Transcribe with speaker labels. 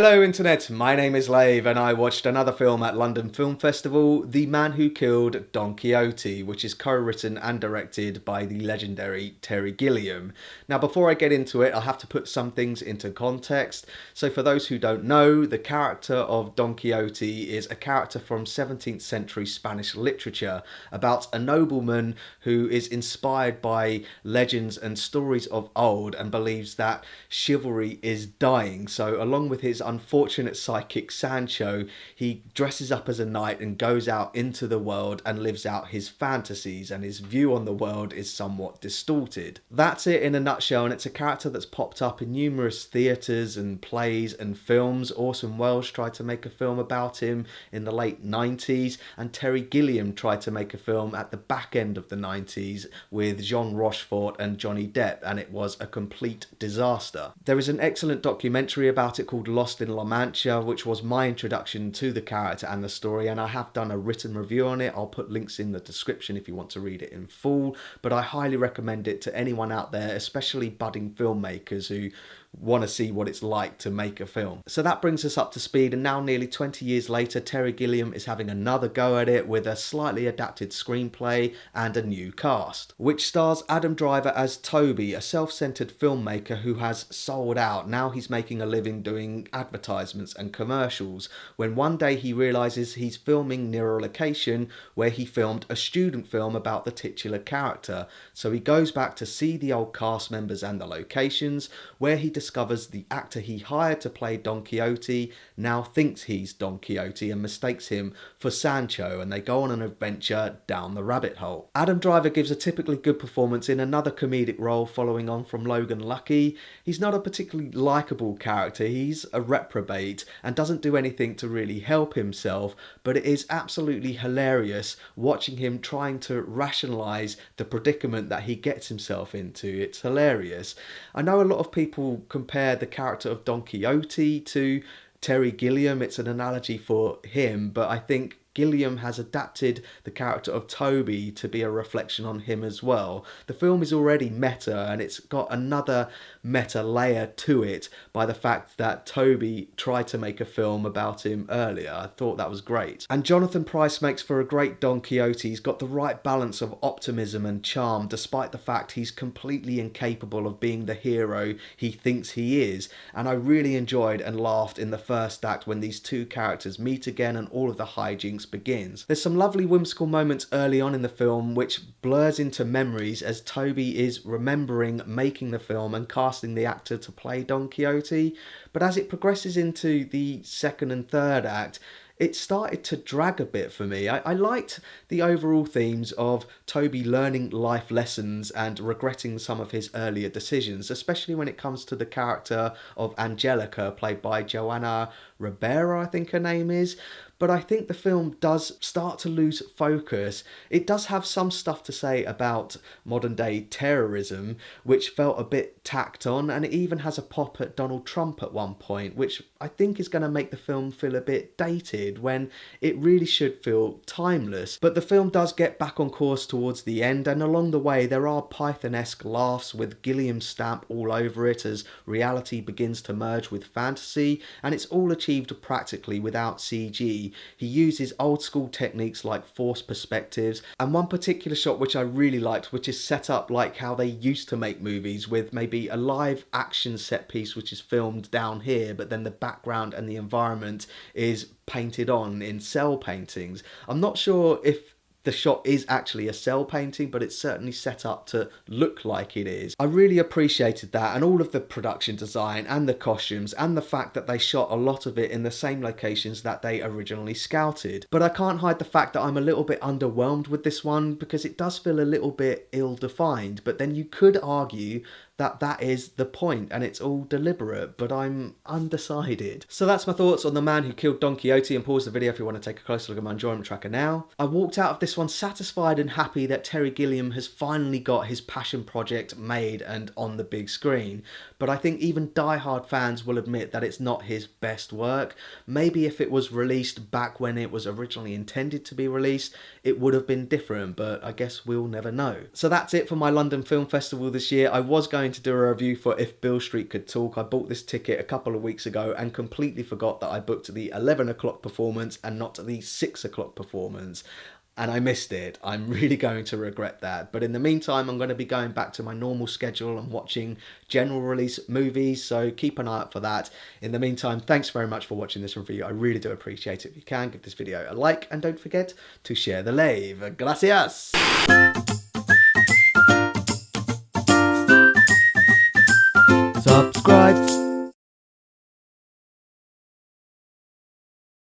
Speaker 1: Hello Internet, my name is Lave and I watched another film at London Film Festival, The Man Who Killed Don Quixote, which is co-written and directed by the legendary Terry Gilliam. Now before I get into it, I'll have to put some things into context. So for those who don't know, the character of Don Quixote is a character from 17th century Spanish literature about a nobleman who is inspired by legends and stories of old and believes that chivalry is dying. So along with his unfortunate sidekick Sancho, he dresses up as a knight and goes out into the world and lives out his fantasies, and his view on the world is somewhat distorted. That's it in a nutshell, and it's a character that's popped up in numerous theatres and plays and films. Orson Welles tried to make a film about him in the late 90s, and Terry Gilliam tried to make a film at the back end of the 90s with Jean Rochefort and Johnny Depp, and it was a complete disaster. There is an excellent documentary about it called Lost in La Mancha, which was my introduction to the character and the story, and I have done a written review on it. I'll put links in the description if you want to read it in full, but I highly recommend it to anyone out there, especially budding filmmakers who want to see what it's like to make a film. So that brings us up to speed, and now nearly 20 years later, Terry Gilliam is having another go at it with a slightly adapted screenplay and a new cast, which stars Adam Driver as Toby, a self-centered filmmaker who has sold out. Now he's making a living doing advertisements and commercials, when one day he realizes he's filming near a location where he filmed a student film about the titular character. So he goes back to see the old cast members and the locations, where he discovers the actor he hired to play Don Quixote now thinks he's Don Quixote and mistakes him for Sancho, and they go on an adventure down the rabbit hole. Adam Driver gives a typically good performance in another comedic role following on from Logan Lucky. He's not a particularly likeable character, he's a reprobate and doesn't do anything to really help himself, but it is absolutely hilarious watching him trying to rationalise the predicament that he gets himself into. It's hilarious. I know a lot of people compare the character of Don Quixote to Terry Gilliam. It's an analogy for him, but I think Gilliam has adapted the character of Toby to be a reflection on him as well. The film is already meta, and it's got another meta layer to it by the fact that Toby tried to make a film about him earlier. I thought that was great. And Jonathan Pryce makes for a great Don Quixote. He's got the right balance of optimism and charm, despite the fact he's completely incapable of being the hero he thinks he is. And I really enjoyed and laughed in the first act when these two characters meet again and all of the hijinks begins. There's some lovely whimsical moments early on in the film which blurs into memories as Toby is remembering making the film and casting the actor to play Don Quixote, but as it progresses into the second and third act, it started to drag a bit for me. I liked the overall themes of Toby learning life lessons and regretting some of his earlier decisions, especially when it comes to the character of Angelica, played by Joana Ribeiro, I think her name is. But I think the film does start to lose focus. It does have some stuff to say about modern day terrorism, which felt a bit tacked on, and it even has a pop at Donald Trump at one point, which I think is going to make the film feel a bit dated when it really should feel timeless. But the film does get back on course towards the end, and along the way there are Python-esque laughs with Gilliam's stamp all over it as reality begins to merge with fantasy, and it's all achieved practically without CG. He uses old school techniques like forced perspectives, and one particular shot which I really liked, which is set up like how they used to make movies, with maybe a live action set piece which is filmed down here, but then the background and the environment is painted on in cell paintings. I'm not sure if the shot is actually a cell painting, but it's certainly set up to look like it is. I really appreciated that, and all of the production design and the costumes, and the fact that they shot a lot of it in the same locations that they originally scouted. But I can't hide the fact that I'm a little bit underwhelmed with this one, because it does feel a little bit ill-defined, but then you could argue that that is the point and it's all deliberate, but I'm undecided. So that's my thoughts on The Man Who Killed Don Quixote, and pause the video if you want to take a closer look at my enjoyment tracker now. I walked out of this one satisfied and happy that Terry Gilliam has finally got his passion project made and on the big screen, but I think even die-hard fans will admit that it's not his best work. Maybe if it was released back when it was originally intended to be released, it would have been different, but I guess we'll never know. So that's it for my London Film Festival this year. I was going going to do a review for If Beale Street Could Talk. I bought this ticket a couple of weeks ago and completely forgot that I booked the 11 o'clock performance and not the 6 o'clock performance. And I missed it. I'm really going to regret that. But in the meantime, I'm going to be going back to my normal schedule and watching general release movies, so keep an eye out for that. In the meantime, thanks very much for watching this review. I really do appreciate it. If you can, give this video a like and don't forget to share the Lave. Gracias! Subscribe.